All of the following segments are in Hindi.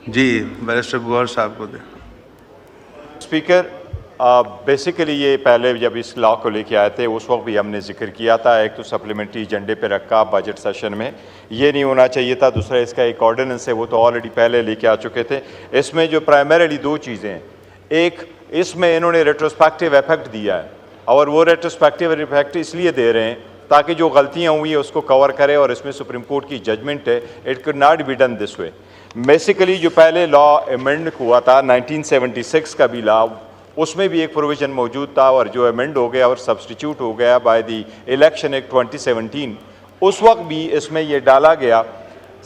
जी, बैरिस्टर गौहर साहब को दें। स्पीकर, बेसिकली ये पहले जब इस लॉ को लेके आए थे उस वक्त भी हमने जिक्र किया था। एक तो सप्लीमेंट्री एजेंडे पे रखा बजट सेशन में, ये नहीं होना चाहिए था। दूसरा इसका एक ऑर्डिनेंस है, वो तो ऑलरेडी पहले लेके आ चुके थे। इसमें जो प्राइमरीली दो चीज़ें हैं, एक इसमें इन्होंने रेट्रोस्पेक्टिव इफेक्ट दिया है, और वो रेट्रोस्पेक्टिव इफेक्ट इसलिए दे रहे हैं ताकि जो गलतियाँ हुई है उसको कवर करे, और इसमें सुप्रीम कोर्ट की जजमेंट है, it could not be done this way. Basically जो पहले लॉ अमेंड हुआ था 1976 का भी लॉ, उसमें भी एक प्रोविज़न मौजूद था, और जो अमेंड हो गया और सब्सटीट्यूट हो गया बाय द इलेक्शन एक्ट 2017, उस वक्त भी इसमें ये डाला गया,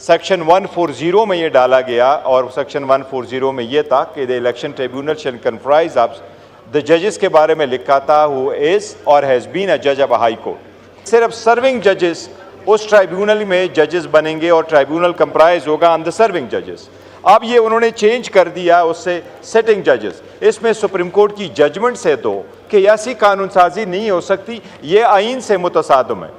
सेक्शन 140 में ये डाला गया, और सेक्शन 140 में ये था कि the election tribunal shall comprise of the जजेस के बारे में लिखा था who is or has been a जज ऑफ हाई कोर्ट। सिर्फ सर्विंग जजेस उस ट्राइब्यूनल में जजेस बनेंगे, और ट्राइब्यूनल कंप्राइज होगा ऑन द सर्विंग जजेस। अब ये उन्होंने चेंज कर दिया उससे सिटिंग जजेस। इसमें सुप्रीम कोर्ट की जजमेंट से तो कि ऐसी कानून साजी नहीं हो सकती, ये आइन से मुतसादम है।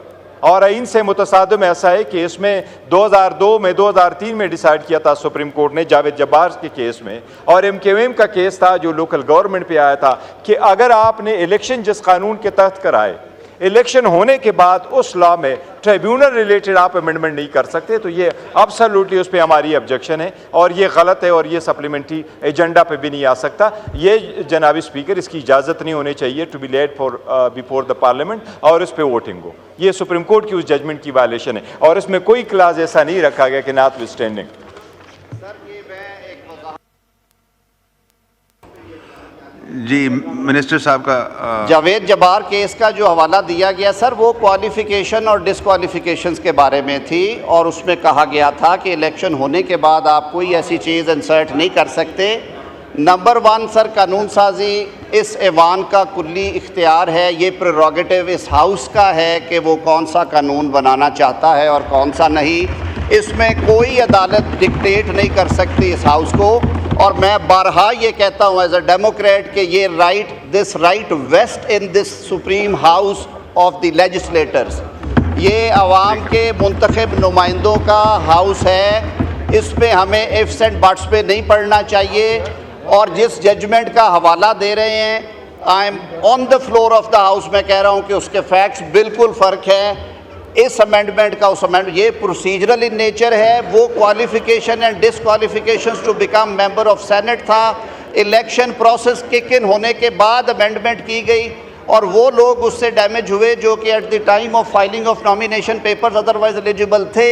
और आइन से मुतसादम ऐसा है कि इसमें 2002 में 2003 में डिसाइड किया था सुप्रीम कोर्ट ने जावेद जब्बार के केस में, और MKM का केस था जो लोकल गवर्नमेंट पे आया था, कि अगर आपने इलेक्शन जिस कानून के तहत कराए, इलेक्शन होने के बाद उस लॉ में ट्रिब्यूनल रिलेटेड आप अमेंडमेंट नहीं कर सकते, तो ये एब्सोल्युटली उस पर हमारी ऑब्जेक्शन है, और ये गलत है, और ये सप्लीमेंट्री एजेंडा पे भी नहीं आ सकता। ये जनाबी स्पीकर, इसकी इजाज़त नहीं होनी चाहिए to be laid for before the parliament, और इस पर वोटिंग हो। ये सुप्रीम कोर्ट की उस जजमेंट की वायलेशन है, और इसमें कोई क्लाज ऐसा नहीं रखा गया कि नॉट विथस्टैंडिंग। जी, मिनिस्टर साहब का जावेद जब्बार केस का जो हवाला दिया गया सर, वो क्वालिफिकेशन और डिसक्वालिफिकेशंस के बारे में थी, और उसमें कहा गया था कि इलेक्शन होने के बाद आप कोई ऐसी चीज़ इंसर्ट नहीं कर सकते। नंबर 1 सर, कानून साजी इस ऐवान का कुल्ली इख्तियार है, ये प्रेरोगेटिव इस हाउस का है कि वो कौन सा कानून बनाना चाहता है और कौन सा नहीं। इसमें कोई अदालत डिक्टेट नहीं कर सकती इस हाउस को, और मैं बारहा ये कहता हूँ एज अ डेमोक्रेट कि ये this right vest in this supreme house of the legislators. ये आवाम के मुंतखब नुमाइंदों का हाउस है, इस पे हमें इफ्स एंड बट्स पे नहीं पढ़ना चाहिए। और जिस जजमेंट का हवाला दे रहे हैं, I am on the floor of the house, मैं कह रहा हूँ कि उसके फैक्ट्स बिल्कुल फ़र्क है इस अमेंडमेंट का उस अमेंडमेंट। ये प्रोसीजरल इन नेचर है, वो qualification and disqualifications to become member of senate था। इलेक्शन प्रोसेस किक इन होने के बाद अमेंडमेंट की गई, और वो लोग उससे डैमेज हुए जो कि at the time of filing of nomination papers otherwise eligible थे।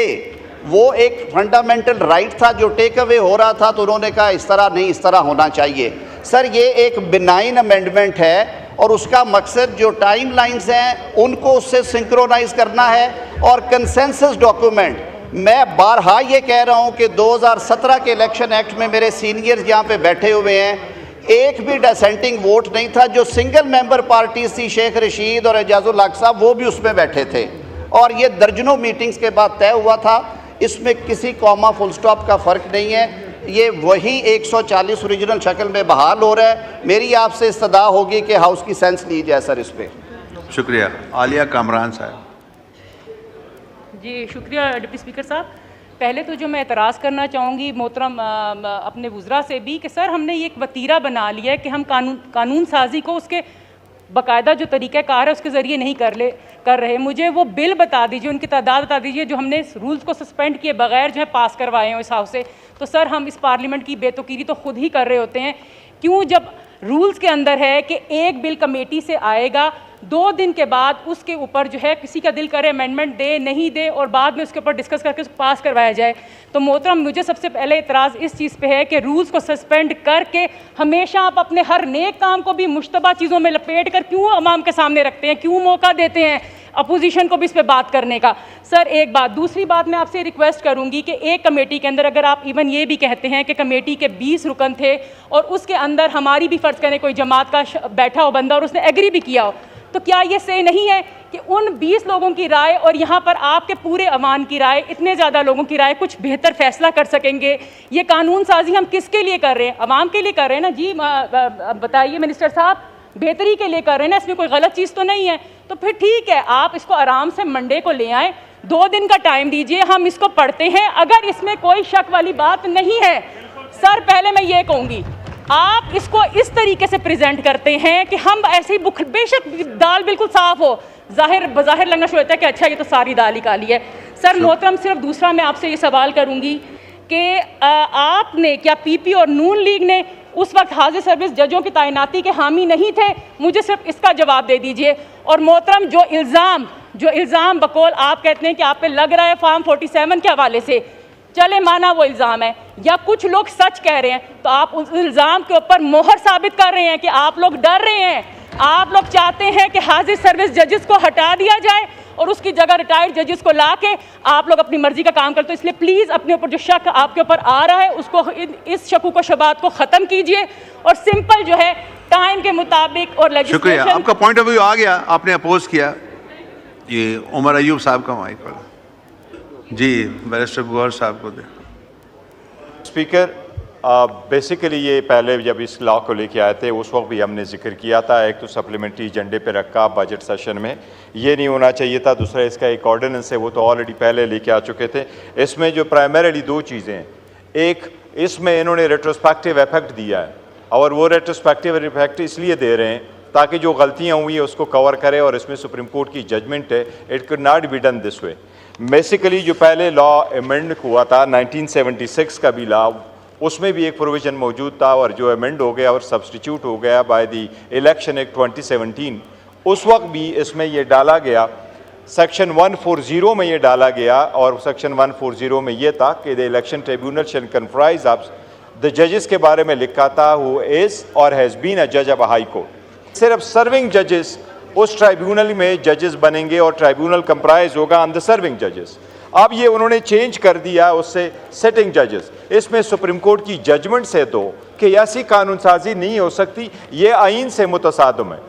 वो एक फंडामेंटल राइट था जो टेक अवे हो रहा था, तो उन्होंने कहा इस तरह नहीं, इस तरह होना चाहिए। सर, ये एक बिनाइन अमेंडमेंट है, और उसका मकसद जो टाइम लाइन्स हैं उनको उससे सिंक्रोनाइज करना है, और कंसेंसस डॉक्यूमेंट। मैं बारहा ये कह रहा हूँ कि 2017 के इलेक्शन एक्ट में मेरे सीनियर्स यहाँ पे बैठे हुए हैं, एक भी डिसेंटिंग वोट नहीं था। जो सिंगल मेंबर पार्टीज थी, शेख रशीद और एजाजुल हक साहब, वो भी उसमें बैठे थे, और ये दर्जनों मीटिंग्स के बाद तय हुआ था। इसमें किसी कॉमा फुल स्टॉप का फ़र्क नहीं है, ये वही 140 ओरिजिनल शक्ल में बहाल हो रहा है। मेरी आपसे इस्तदा होगी कि हाउस की सेंस ली जाए सर इस पर। शुक्रिया। आलिया कामरान साहब। जी शुक्रिया डिप्टी स्पीकर साहब। पहले तो जो मैं एतराज़ करना चाहूँगी मोहतरम अपने वुज़रा से भी, कि सर हमने ये एक वतीरा बना लिया है कि हम कानून साजी को उसके बाकायदा जो तरीक़ाकार है उसके ज़रिए नहीं कर रहे। मुझे वो बिल बता दीजिए, उनकी तादाद बता दीजिए जो हमने रूल्स को सस्पेंड किए बगैर जो है पास करवाए हों इस हाउस से। तो सर हम इस पार्लियामेंट की बेतुकीरी तो खुद ही कर रहे होते हैं। क्यों, जब रूल्स के अंदर है कि एक बिल कमेटी से आएगा, 2 दिन के बाद उसके ऊपर जो है किसी का दिल करे अमेंडमेंट दे नहीं दे, और बाद में उसके ऊपर डिस्कस करके उसको पास करवाया जाए। तो मोहतरम, मुझे सबसे पहले इतराज़ इस चीज़ पे है कि रूल्स को सस्पेंड करके हमेशा आप अपने हर नेक काम को भी मुश्तबा चीज़ों में लपेट कर क्यों अवाम के सामने रखते हैं, क्यों मौका देते हैं अपोजिशन को भी इस पर बात करने का। सर एक बात, दूसरी बात मैं आपसे रिक्वेस्ट करूंगी कि एक कमेटी के अंदर अगर आप इवन ये भी कहते हैं कि कमेटी के 20 रुकन थे, और उसके अंदर हमारी भी फ़र्ज़ करें कोई जमात का बैठा हो बंदा और उसने एग्री भी किया हो, तो क्या ये सही नहीं है कि उन 20 लोगों की राय और यहाँ पर आपके पूरे अवाम की राय, इतने ज़्यादा लोगों की राय कुछ बेहतर फैसला कर सकेंगे? ये कानून साजी हम किसके लिए कर रहे हैं? अवाम के लिए कर रहे हैं ना जी। बताइए मिनिस्टर साहब, बेहतरी के लिए कर रहे हैं ना, इसमें कोई गलत चीज़ तो नहीं है। तो फिर ठीक है, आप इसको आराम से मंडे को ले आएँ, 2 दिन का टाइम दीजिए, हम इसको पढ़ते हैं। अगर इसमें कोई शक वाली बात नहीं है सर पहले मैं ये कहूँगी, आप इसको इस तरीके से प्रेजेंट करते हैं कि हम ऐसे ही बेशक दाल बिल्कुल साफ हो, बज़ाहिर लगना शुरू होता है कि अच्छा ये तो सारी दाल ही काली है। सर मोहतरम, सिर्फ दूसरा मैं आपसे ये सवाल करूँगी कि आपने क्या पीपी और नून लीग ने उस वक्त हाजिर सर्विस जजों की तैनाती के हामी नहीं थे? मुझे सिर्फ इसका जवाब दे दीजिए। और मोहतरम, जो इल्ज़ाम बकौल आप कहते हैं कि आप पे लग रहा है फार्म 47 के हवाले से, चले माना वो इल्ज़ाम है या कुछ लोग सच कह रहे हैं, तो आप उस इल्ज़ाम के ऊपर मोहर साबित कर रहे हैं कि आप लोग डर रहे हैं। आप लोग चाहते हैं कि हाजिर सर्विस जजेस को हटा दिया जाए और उसकी जगह रिटायर्ड जजेस को ला के आप लोग अपनी मर्जी का काम करते। तो इसलिए प्लीज़ अपने ऊपर जो शक आपके ऊपर आ रहा है उसको, इस शकू को शबात को ख़त्म कीजिए और सिंपल जो है टाइम के मुताबिक और शुक्रिया, लेजिस्लेशन। आपका पॉइंट ऑफ व्यू आ गया, आपने अपोज किया। ये उमर अयूब साहब का माइक वाला जी, बैरिस्टर गौहर साहब को दे। स्पीकर, बेसिकली ये पहले जब इस लॉ को लेके आए थे उस वक्त भी हमने जिक्र किया था। एक तो सप्लीमेंट्री एजेंडे पे रखा बजट सेशन में, ये नहीं होना चाहिए था। दूसरा इसका एक ऑर्डिनेंस है, वो तो ऑलरेडी पहले लेके आ चुके थे। इसमें जो प्राइमरीली दो चीज़ें हैं, एक इसमें इन्होंने रेट्रोस्पेक्टिव इफेक्ट दिया है और वो रेट्रोस्पेक्टिव इफेक्ट इसलिए दे रहे हैं ताकि जो गलतियाँ हुई है उसको कवर करे, और इसमें सुप्रीम कोर्ट की जजमेंट है, it could not be done this way. Basically जो पहले लॉ अमेंड हुआ था 1976 का भी लॉ, उसमें भी एक प्रोविज़न मौजूद था और जो अमेंड हो गया और सब्सटीट्यूट हो गया बाय द इलेक्शन एक्ट 2017, उस वक्त भी इसमें ये डाला गया, सेक्शन 140 में ये डाला गया, और सेक्शन 140 में ये था कि the election tribunal shall comprise of the जजेस के बारे में लिखा था who is or has been a जज ऑफ हाई कोर्ट। सिर्फ सर्विंग जजेस उस ट्राइब्यूनल में जजेस बनेंगे और ट्राइब्यूनल कंप्राइज होगा ऑन द सर्विंग जजेस। अब ये उन्होंने चेंज कर दिया उससे सिटिंग जजेस। इसमें सुप्रीम कोर्ट की जजमेंट से तो कि ऐसी कानून साजी नहीं हो सकती, ये आइन से मुतसादम है।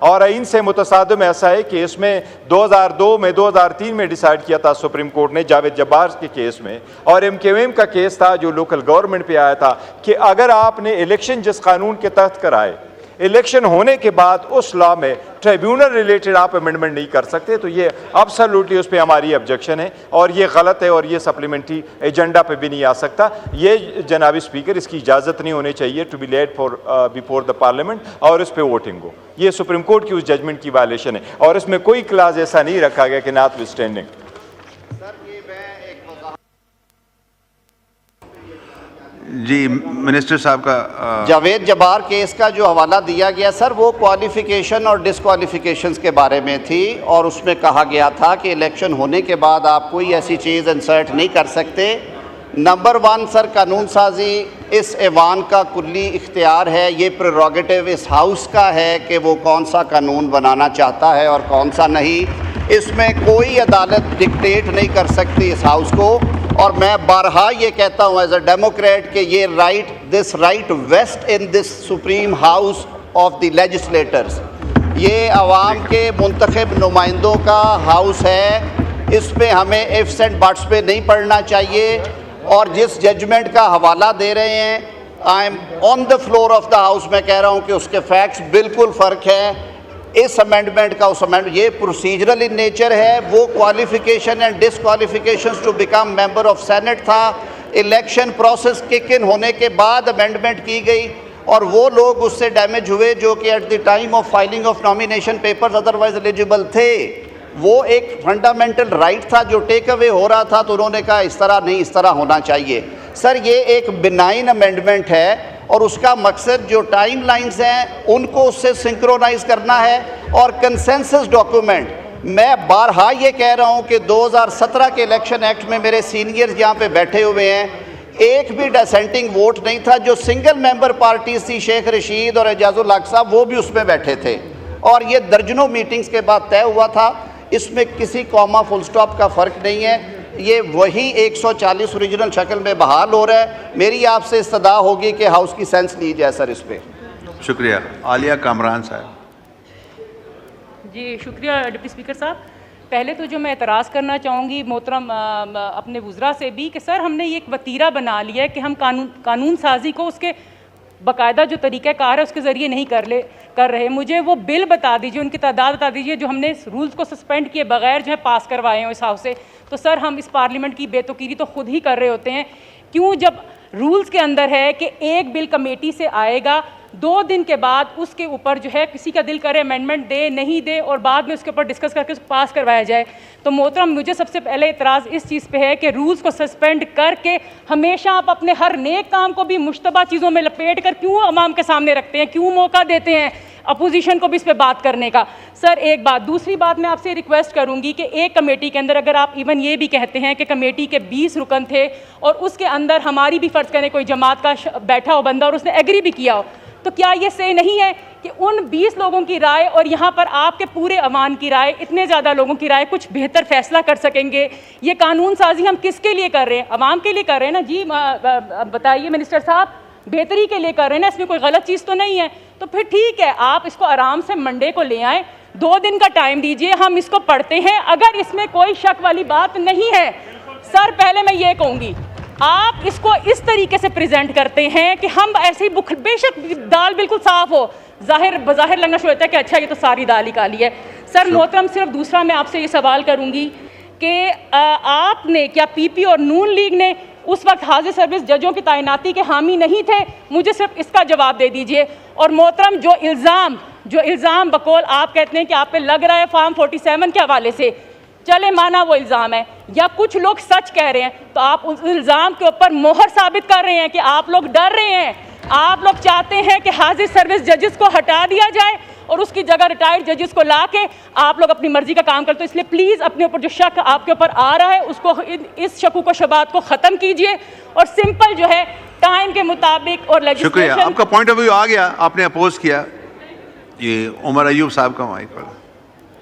और आइन से मुतसादम ऐसा है कि इसमें 2002 में 2003 में डिसाइड किया था सुप्रीम कोर्ट ने जावेद जब्बार के केस में, और MKM का केस था जो लोकल गवर्नमेंट पे आया था, कि अगर आपने इलेक्शन जिस कानून के तहत कराए, इलेक्शन होने के बाद उस लॉ में ट्रिब्यूनल रिलेटेड आप अमेंडमेंट नहीं कर सकते। तो ये एब्सोल्युटली उस पर हमारी ऑब्जेक्शन है और ये गलत है और ये सप्लीमेंट्री एजेंडा पे भी नहीं आ सकता। ये जनाब स्पीकर, इसकी इजाज़त नहीं होनी चाहिए to be laid for before the parliament और इस पर वोटिंग हो। ये सुप्रीम कोर्ट की उस जजमेंट की वायलेशन है और इसमें कोई क्लाज ऐसा नहीं रखा गया कि नॉट विथस्टैंडिंग। जी, मिनिस्टर साहब का जावेद जब्बार केस का जो हवाला दिया गया सर, वो क्वालिफिकेशन और डिसक्वालिफिकेशंस के बारे में थी और उसमें कहा गया था कि इलेक्शन होने के बाद आप कोई ऐसी चीज़ इंसर्ट नहीं कर सकते। नंबर 1 सर, कानून साजी इस ऐवान का कुल्ली इख्तियार है, ये प्रेरोगेटिव इस हाउस का है कि वो कौन सा कानून बनाना चाहता है और कौन सा नहीं। इसमें कोई अदालत डिक्टेट नहीं कर सकती इस हाउस को। और मैं बारहा ये कहता हूँ एज अ डेमोक्रेट कि ये this right vest in this supreme house of the legislators, ये आवाम के मुंतखब नुमाइंदों का हाउस है। इस पर हमें इफ्स एंड बट्स पे नहीं पढ़ना चाहिए। और जिस जजमेंट का हवाला दे रहे हैं, I am on the floor of the house, मैं कह रहा हूँ कि उसके फैक्ट्स बिल्कुल फ़र्क है इस अमेंडमेंट का उस अमेंडमेंट। ये प्रोसीजरल इन नेचर है, वो qualification and disqualifications to become member of senate था। इलेक्शन प्रोसेस किक इन होने के बाद अमेंडमेंट की गई और वो लोग उससे डैमेज हुए जो कि at the time of filing of nomination papers otherwise eligible थे। वो एक फंडामेंटल राइट था जो टेक अवे हो रहा था, तो उन्होंने कहा इस तरह नहीं, इस तरह होना चाहिए। सर, ये एक बिनाइन अमेंडमेंट है और उसका मकसद जो टाइम लाइन्स हैं उनको उससे सिंक्रोनाइज करना है। और कंसेंसस डॉक्यूमेंट, मैं बारहा ये कह रहा हूँ कि 2017 के इलेक्शन एक्ट में मेरे सीनियर्स यहाँ पे बैठे हुए हैं, एक भी डिसेंटिंग वोट नहीं था। जो सिंगल मेंबर पार्टीज थी, शेख रशीद और एजाजुल हक साहब, वो भी उसमें बैठे थे और ये दर्जनों मीटिंग्स के बाद तय हुआ था। इसमें किसी कॉमा फुल स्टॉप का फ़र्क नहीं है। ये वही 140 ओरिजिनल शक्ल में बहाल हो रहा है। मेरी आपसे इस्तदा होगी कि हाउस की सेंस ली जाए सर इस पर। शुक्रिया। आलिया कामरान साहब। जी शुक्रिया डिप्टी स्पीकर साहब। पहले तो जो मैं एतराज़ करना चाहूँगी मोहतरम अपने वुज़रा से भी कि सर हमने ये एक वतीरा बना लिया है कि हम कानून साजी को उसके बाकायदा जो तरीक़ाकार है उसके ज़रिए नहीं कर रहे। मुझे वो बिल बता दीजिए, उनकी तादाद बता दीजिए जो हमने रूल्स को सस्पेंड किए बगैर जो है पास करवाए हैं इस हाउस से। तो सर हम इस पार्लियामेंट की बेतुकीरी तो खुद ही कर रहे होते हैं। क्यों जब रूल्स के अंदर है कि एक बिल कमेटी से आएगा, 2 दिन के बाद उसके ऊपर जो है किसी का दिल करे अमेंडमेंट दे नहीं दे और बाद में उसके ऊपर डिस्कस करके उसको पास करवाया जाए। तो मोहतरम, मुझे सबसे पहले इतराज़ इस चीज़ पे है कि रूल्स को सस्पेंड करके हमेशा आप अपने हर नेक काम को भी मुश्तबा चीज़ों में लपेट कर क्यों अवाम के सामने रखते हैं, क्यों मौका देते हैं अपोजिशन को भी इस पे बात करने का। सर एक बात, दूसरी बात मैं आपसे रिक्वेस्ट करूंगी कि एक कमेटी के अंदर अगर आप इवन ये भी कहते हैं कि कमेटी के 20 रुकन थे और उसके अंदर हमारी भी फ़र्ज़ करें कोई जमात का बैठा हो बंदा और उसने एग्री भी किया हो, तो क्या ये सही नहीं है कि उन 20 लोगों की राय और यहाँ पर आपके पूरे अवाम की राय, इतने ज़्यादा लोगों की राय कुछ बेहतर फैसला कर सकेंगे? ये कानून साजी हम किसके लिए कर रहे हैं? अवाम के लिए कर रहे हैं ना जी। बताइए मिनिस्टर साहब, बेहतरी के लिए कर रहे हैं ना, इसमें कोई गलत चीज़ तो नहीं है। तो फिर ठीक है, आप इसको आराम से मंडे को ले आएँ, 2 दिन का टाइम दीजिए, हम इसको पढ़ते हैं। अगर इसमें कोई शक वाली बात नहीं है, सर पहले मैं ये कहूँगी, आप इसको इस तरीके से प्रेजेंट करते हैं कि हम ऐसे ही बेशक दाल बिल्कुल साफ़ हो, बज़ाहिर लगना शुरू होता है कि अच्छा ये तो सारी दाल ही काली है। सर मोहतरम, सिर्फ दूसरा मैं आपसे ये सवाल करूँगी कि आपने क्या पीपी और नून लीग ने उस वक्त हाजिर सर्विस जजों की तैनाती के हामी नहीं थे? मुझे सिर्फ इसका जवाब दे दीजिए। और मोहतरम, जो इल्ज़ाम बकौल आप कहते हैं कि आप पे लग रहा है फार्म 47 के हवाले से, चले माना वो इल्ज़ाम है या कुछ लोग सच कह रहे हैं, तो आप उस इल्ज़ाम के ऊपर मोहर साबित कर रहे हैं कि आप लोग डर रहे हैं। आप लोग चाहते हैं कि हाजिर सर्विस जजेस को हटा दिया जाए और उसकी जगह रिटायर्ड जजेस को ला के आप लोग अपनी मर्जी का काम करते हो। इसलिए प्लीज़ अपने ऊपर जो शक आपके ऊपर आ रहा है उसको, इस शकू को शबात को ख़त्म कीजिए और सिंपल जो है टाइम के मुताबिक और शुक्रिया, लेजिस्लेशन। आपका पॉइंट ऑफ व्यू आ गया, आपने अपोज किया। ये उमर अयूब साहब का माइक वाला।